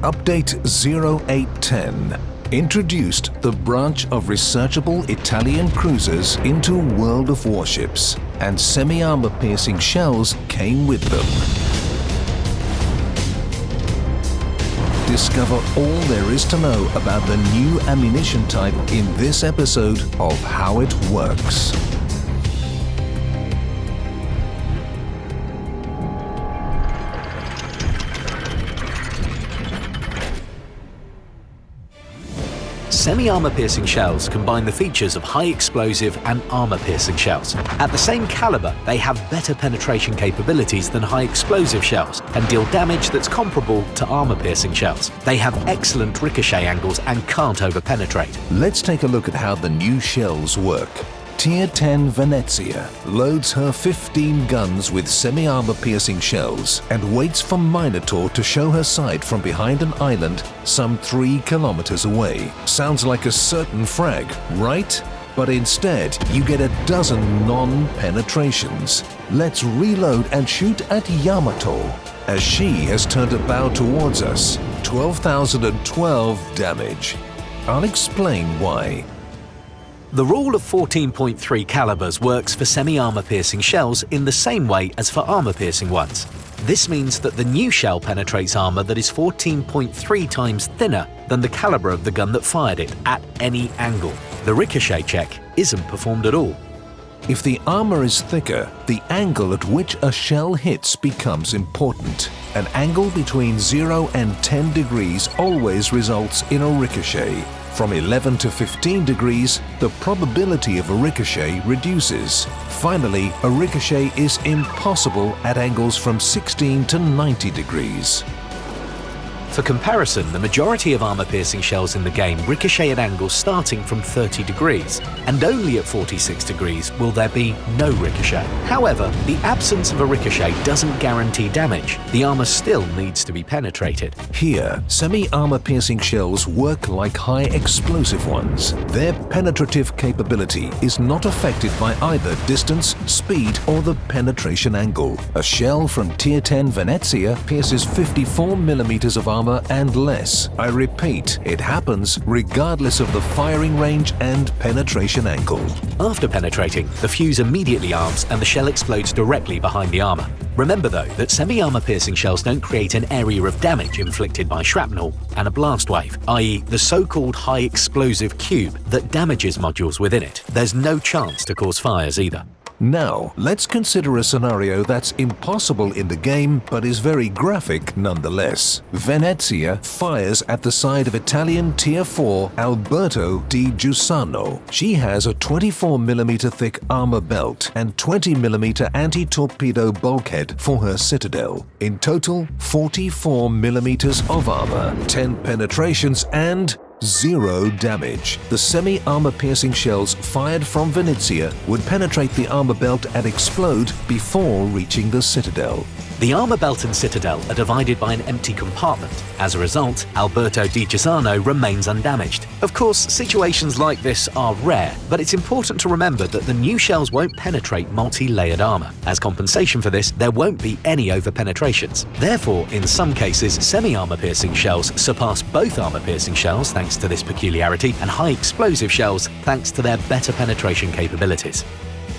Update 0810 introduced the branch of researchable Italian cruisers into World of Warships, and semi-armor piercing shells came with them. Discover all there is to know about the new ammunition type in this episode of How It Works. Semi-armor piercing shells combine the features of high-explosive and armor-piercing shells. At the same caliber, they have better penetration capabilities than high-explosive shells and deal damage that's comparable to armor-piercing shells. They have excellent ricochet angles and can't over-penetrate. Let's take a look at how the new shells work. Tier 10 Venezia loads her 15 guns with semi-armor piercing shells and waits for Minotaur to show her side from behind an island some 3 kilometers away. Sounds like a certain frag, right? But instead, you get a dozen non-penetrations. Let's reload and shoot at Yamato, as she has turned a bow towards us. 12,012 damage. I'll explain why. The rule of 14.3 calibers works for semi-armor piercing shells in the same way as for armor-piercing ones. This means that the new shell penetrates armor that is 14.3 times thinner than the caliber of the gun that fired it at any angle. The ricochet check isn't performed at all. If the armor is thicker, the angle at which a shell hits becomes important. An angle between 0 and 10 degrees always results in a ricochet. From 11 to 15 degrees, the probability of a ricochet reduces. Finally, a ricochet is impossible at angles from 16 to 90 degrees. For comparison, the majority of armor-piercing shells in the game ricochet at angles starting from 30 degrees, and only at 46 degrees will there be no ricochet. However, the absence of a ricochet doesn't guarantee damage. The armor still needs to be penetrated. Here, semi-armor piercing shells work like high-explosive ones. Their penetrative capability is not affected by either distance, speed, or the penetration angle. A shell from Tier 10 Venezia pierces 54 millimeters of armor and less. I repeat, it happens regardless of the firing range and penetration angle. After penetrating, the fuse immediately arms and the shell explodes directly behind the armor. Remember though that semi-armor piercing shells don't create an area of damage inflicted by shrapnel and a blast wave, i.e. the so-called high explosive cube that damages modules within it. There's no chance to cause fires either. Now, let's consider a scenario that's impossible in the game but is very graphic nonetheless. Venezia fires at the side of Italian Tier 4 Alberto di Giussano. She has a 24mm thick armor belt and 20mm anti-torpedo bulkhead for her citadel. In total, 44mm of armor, 10 penetrations and 0 damage. The semi-armor piercing shells fired from Venezia would penetrate the armor belt and explode before reaching the citadel. The armor belt and citadel are divided by an empty compartment. As a result, Alberto di Giussano remains undamaged. Of course, situations like this are rare, but it's important to remember that the new shells won't penetrate multi-layered armor. As compensation for this, there won't be any over-penetrations. Therefore, in some cases, semi-armor piercing shells surpass both armor piercing shells thanks to this peculiarity, and high-explosive shells thanks to their better penetration capabilities.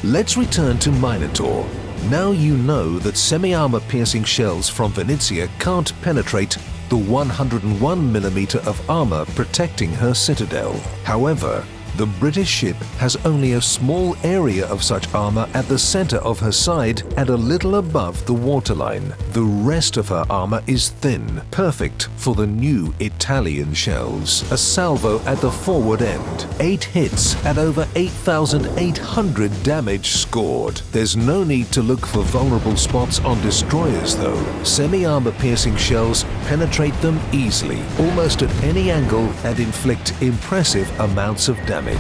Let's return to Minotaur. Now you know that semi-armor piercing shells from Venezia can't penetrate the 101mm of armor protecting her citadel. However, the British ship has only a small area of such armor at the center of her side and a little above the waterline. The rest of her armor is thin, perfect for the new Italian shells. A salvo at the forward end, 8 hits and over 8,800 damage scored. There's no need to look for vulnerable spots on destroyers though. Semi-armor piercing shells penetrate them easily, almost at any angle, and inflict impressive amounts of damage. Do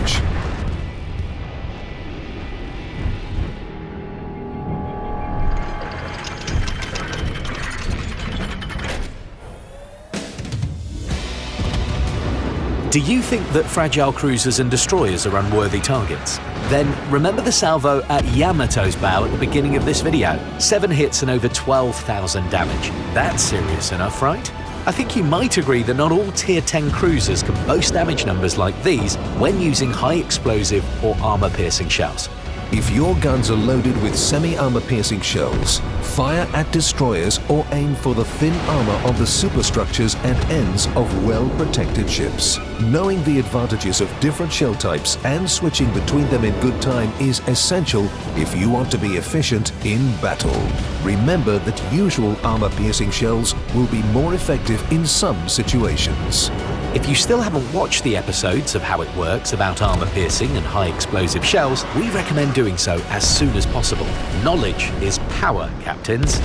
you think that fragile cruisers and destroyers are unworthy targets? Then remember the salvo at Yamato's bow at the beginning of this video. 7 hits and over 12,000 damage. That's serious enough, right? I think you might agree that not all Tier 10 cruisers can boast damage numbers like these when using high explosive or armor-piercing shells. If your guns are loaded with semi-armor piercing shells, fire at destroyers or aim for the thin armor on the superstructures and ends of well-protected ships. Knowing the advantages of different shell types and switching between them in good time is essential if you want to be efficient in battle. Remember that usual armor-piercing shells will be more effective in some situations. If you still haven't watched the episodes of How It Works about armor-piercing and high-explosive shells, we recommend doing so as soon as possible. Knowledge is power, Captains.